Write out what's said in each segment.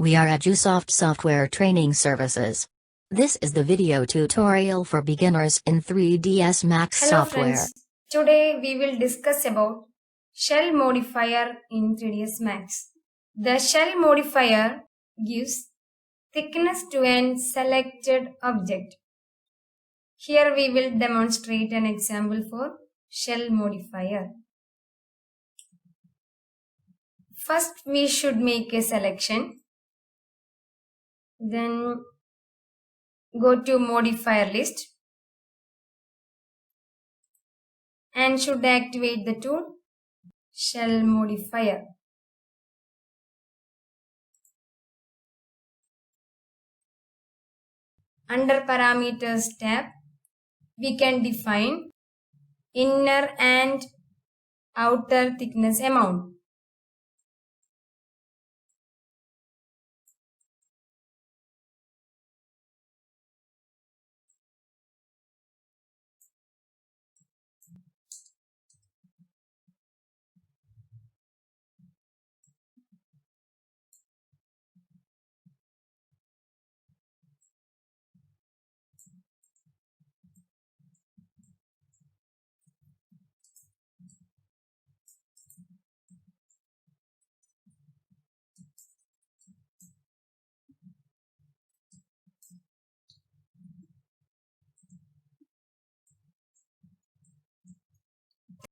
We are EduSoft Software Training Services. This is the video tutorial for beginners in 3ds Max Hello software. friends, today we will discuss about shell modifier in 3ds Max. The shell modifier gives thickness to an selected object. Here we will demonstrate an example for shell modifier. First we should make a selection. Then go to modifier list and should activate the tool shell modifier. Under parameters tab, we can define inner and outer thickness amount.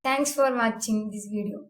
Thanks for watching this video.